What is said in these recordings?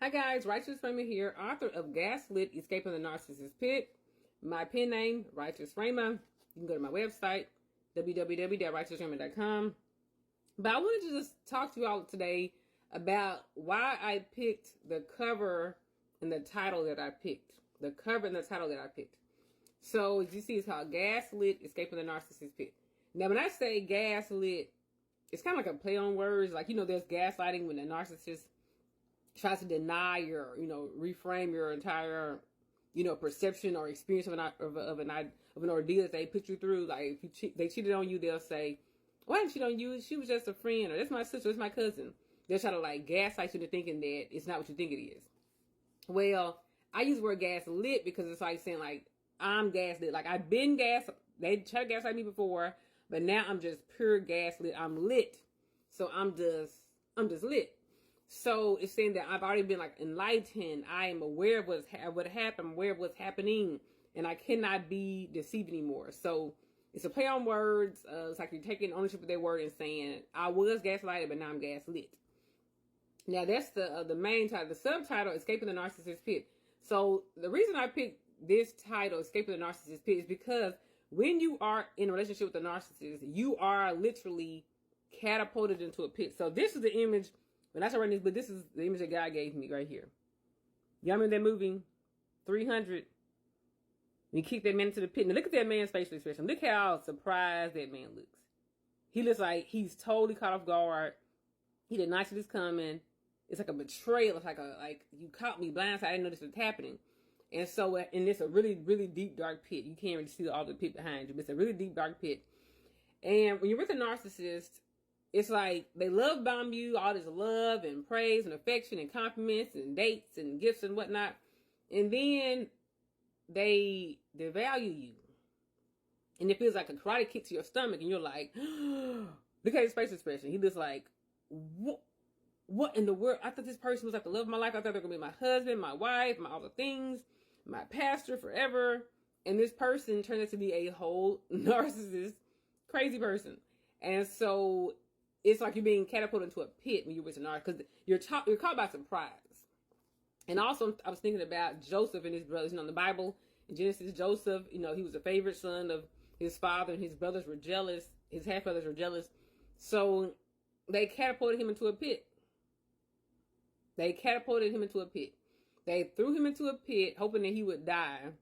Hi guys, Righteous Raymond here, author of Gaslit, Escaping the Narcissist Pit. My pen name, Righteous Raymond. You can go to my website, www.righteousraymond.com. But I wanted to just talk to you all today about why I picked the cover and the title that I picked. The cover and the title that I picked. So, as you see, it's called Gaslit, Escaping the Narcissist Pit. Now, when I say gaslit, it's kind of like a play on words. Like, there's gaslighting when the narcissist tries to deny or, reframe your entire, perception or experience of an ordeal that they put you through. Like, if they cheated on you, they'll say, why didn't she cheat on you? She was just a friend, or that's my sister, that's my cousin. They'll try to, gaslight you into thinking that it's not what you think it is. Well, I use the word gaslit because it's like saying, I'm gaslit. I've been they tried to gaslight me before, but now I'm just pure gaslit. I'm lit. So I'm just lit. So it's saying that I've already been enlightened. I am aware of what happened. I'm aware of what's happening, and I cannot be deceived anymore. So it's a play on words. It's like you're taking ownership of their word and saying, I was gaslighted, but now I'm gaslit. Now that's the main title. The subtitle, Escaping the Narcissist Pit. So the reason I picked this title, Escaping the Narcissist Pit, is because when you are in a relationship with a narcissist, you are literally catapulted into a pit. So this is the image. When I started writing this book, this is the image that God gave me right here. Y'all remember that movie, 300? When he kicked that man into the pit. Now look at that man's facial expression. Look how surprised that man looks. He looks like he's totally caught off guard. He did not see this coming. It's like a betrayal. It's like you caught me blindsided. I didn't know this was happening. And so, and it's a really, really deep, dark pit. You can't really see all the pit behind you, but it's a really deep, dark pit. And when you're with a narcissist, it's like they love bomb you, all this love and praise and affection and compliments and dates and gifts and whatnot. And then they devalue you. And it feels like a karate kick to your stomach. And you're like, look at his face expression. He looks like, what in the world? I thought this person was like the love of my life. I thought they were going to be my husband, my wife, all the things, my pastor forever. And this person turned out to be a whole narcissist, crazy person. And so it's like you're being catapulted into a pit when you're with a narcissist because you're caught by surprise. And also, I was thinking about Joseph and his brothers. In the Bible, in Genesis, Joseph, he was a favorite son of his father, and his brothers were jealous. His half-brothers were jealous. So they catapulted him into a pit. They catapulted him into a pit. They threw him into a pit, hoping that he would die.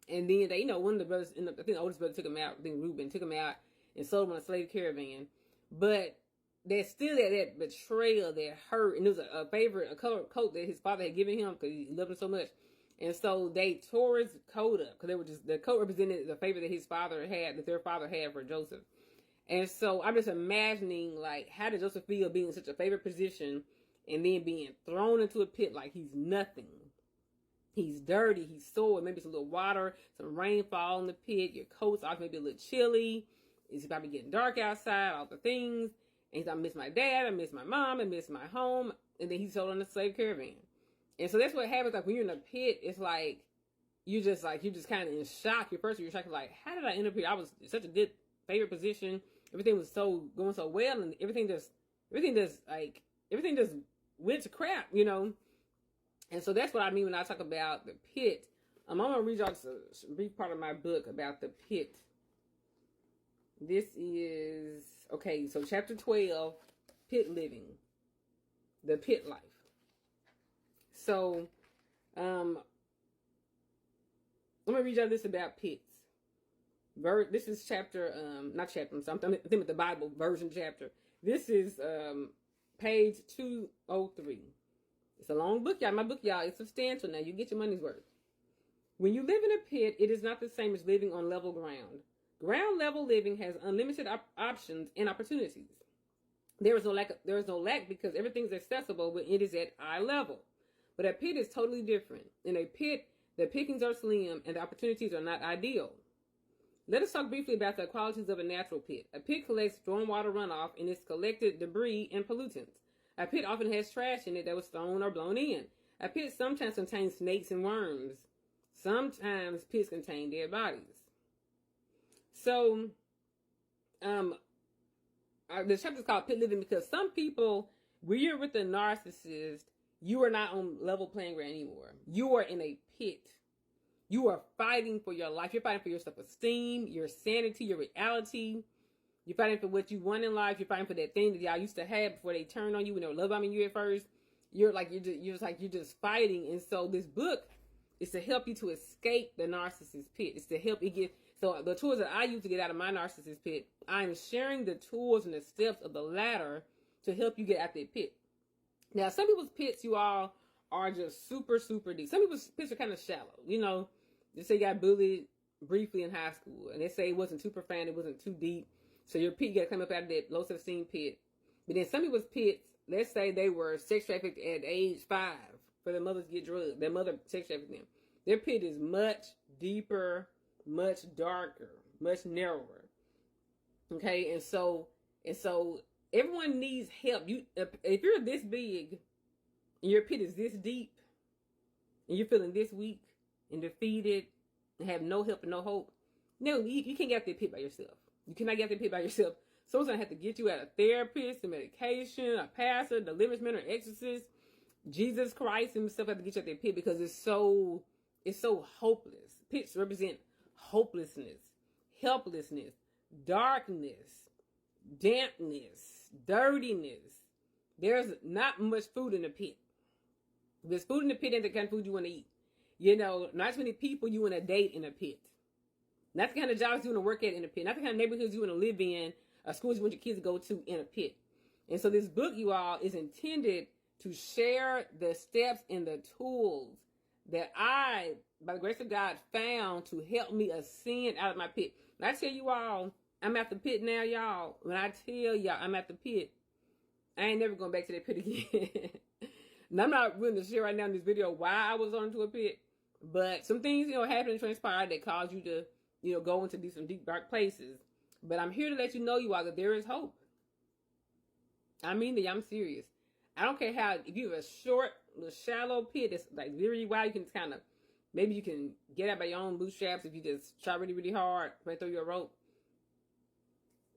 And then one of the brothers, I think the oldest brother took him out. I think Reuben took him out and sold him on a slave caravan. But there's still that betrayal, that hurt. And it was a favorite, coat that his father had given him because he loved him so much. And so they tore his coat up because the coat represented the favor that his father had, that their father had for Joseph. And so I'm just imagining, how did Joseph feel being in such a favorite position and then being thrown into a pit like he's nothing. He's dirty, he's sore, maybe it's a little water, some rainfall in the pit, your coat's off, maybe a little chilly. It's about to be getting dark outside, all the things. And he's like, I miss my dad, I miss my mom, I miss my home. And then he's sold on a slave caravan. And so that's what happens, when you're in a pit, it's you're just kind of in shock. You're shocked, how did I end up here? I was in such a good favorite position. Everything was going so well, and everything just went to crap, And so that's what I mean when I talk about the pit. I'm going to read y'all a brief part of my book about the pit. This is, so chapter 12, Pit Living, the pit life. So, I'm going to read y'all this about pits. This is chapter, not chapter, I'm thinking of the Bible version chapter. This is page 203. It's a long book, y'all. My book, y'all, it's substantial now. You get your money's worth. When you live in a pit, it is not the same as living on level ground. Ground level living has unlimited options and opportunities. There is no lack because everything is accessible when it is at eye level. But a pit is totally different. In a pit, the pickings are slim and the opportunities are not ideal. Let us talk briefly about the qualities of a natural pit. A pit collects stormwater runoff and its collected debris and pollutants. A pit often has trash in it that was thrown or blown in. A pit sometimes contains snakes and worms. Sometimes pits contain dead bodies. So, the chapter is called Pit Living because some people, when you're with a narcissist, You are not on level playing ground anymore. You are in a pit. You are fighting for your life. You're fighting for your self-esteem, your sanity, your reality. You're fighting for what you want in life. You're fighting for that thing that y'all used to have before they turned on you when they were love bombing you at first. You're just fighting. And so this book is to help you to escape the narcissist pit. It's to help you get. So the tools that I use to get out of my narcissist pit, I'm sharing the tools and the steps of the ladder to help you get out that pit. Now, some people's pits, you all, are just super, super deep. Some people's pits are kind of shallow. You know, they say you got bullied briefly in high school, and they say it wasn't too profound, it wasn't too deep. So your pit, you got to come up out of that low self-esteem pit. But then some people's pits, let's say they were sex trafficked at age 5 for their mothers to get drugged. Their mother sex trafficked them. Their pit is much deeper, much darker, much narrower. Okay, and so everyone needs help. If you're this big and your pit is this deep and you're feeling this weak and defeated and have no help and no hope, no, you can't get out that pit by yourself. You cannot get out that pit by yourself. Someone's going to have to get you out of therapist, a medication, a pastor, deliverance mentor, exorcist, Jesus Christ himself have to get you out that pit because it's so hopeless. Pits represent hopelessness, helplessness, darkness, dampness, dirtiness. There's not much food in the pit. There's food in the pit ain't the kind of food you want to eat. You know, not too many people you want to date in a pit. Not the kind of jobs you want to work at in a pit. Not the kind of neighborhoods you want to live in, schools you want your kids to go to in a pit. And so this book, you all, is intended to share the steps and the tools that I, by the grace of God, found to help me ascend out of my pit. And I tell you all, I'm at the pit now, y'all. When I tell y'all I'm at the pit, I ain't never going back to that pit again. And I'm not willing to share right now in this video why I was on into a pit. But some things, happened and transpired that caused you to, go into some deep, dark places. But I'm here to let you know, you all, that there is hope. I mean that, I'm serious. I don't care if you have a short, little shallow pit that's like very wide, you can maybe you can get out by your own bootstraps if you just try really, really hard, right through your rope.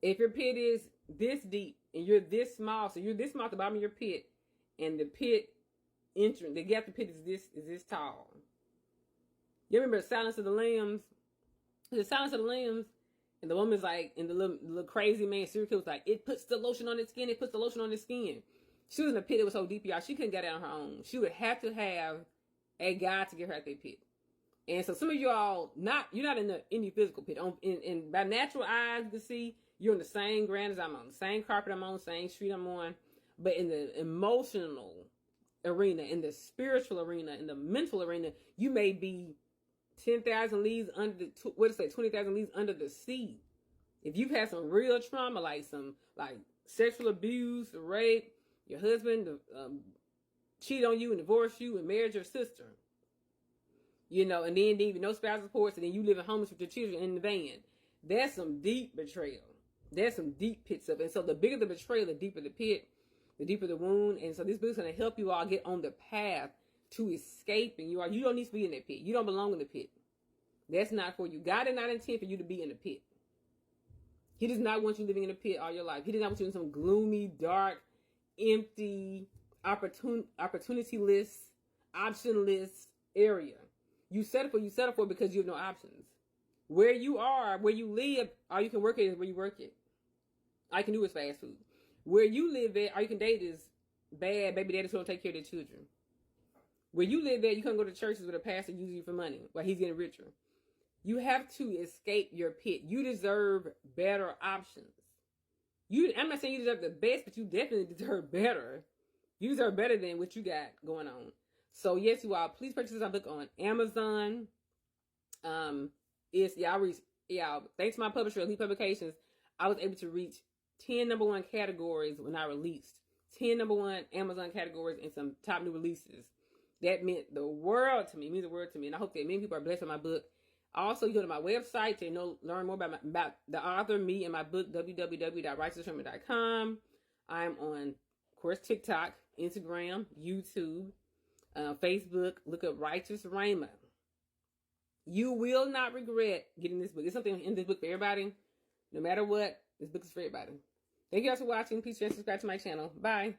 If your pit is this deep and you're this small, so you're this small at the bottom of your pit, and the pit entrance, the gap to the pit is this tall. You remember Silence of the Lambs? The Silence of the Lambs, and the woman's like, and the little crazy man serial killer was like, it puts the lotion on his skin, it puts the lotion on his skin. She was in a pit that was so deep, y'all, she couldn't get out on her own. She would have to have a guy to get her out that pit. And so some of you all, you're not in any physical pit. And by natural eyes, you can see you're on the same ground as I'm on, the same carpet I'm on, same street I'm on. But in the emotional arena, in the spiritual arena, in the mental arena, you may be 10,000 leagues under 20,000 leagues under the sea. If you've had some real trauma, like sexual abuse, rape, your husband cheated on you and divorced you and married your sister, and then even no spousal supports, and then you living homeless with your children in the van. That's some deep betrayal. There's some deep pits up. And so the bigger the betrayal, the deeper the pit, the deeper the wound. And so this book is going to help you all get on the path to escaping. You don't need to be in that pit. You don't belong in the pit. That's not for you. God did not intend for you to be in the pit. He does not want you living in a pit all your life. He does not want you in some gloomy, dark, empty, opportunity-less, optionless area. You settle for because you have no options. Where you live, all you can work at is where you work at. All you can do is fast food. Where you live at, all you can date is bad baby daddies who don't take care of their children. Where you live at, you can't go to churches where the pastor uses you for money while he's getting richer. You have to escape your pit. You deserve better options. I'm not saying you deserve the best, but you definitely deserve better. You deserve better than what you got going on. So yes, you all, please purchase this book on Amazon. Thanks to my publisher, Elite Publications, I was able to reach 10 number one categories when I released. 10 number one Amazon categories and some top new releases. That meant the world to me. It means the world to me. And I hope that many people are blessed with my book. Also, you go to my website to learn more about the author, me, and my book, www.righteousrayma.com. I'm on, of course, TikTok, Instagram, YouTube, Facebook. Look up Righteous Rayma. You will not regret getting this book. There's something in this book for everybody. No matter what, this book is for everybody. Thank you guys for watching. Please share and subscribe to my channel. Bye.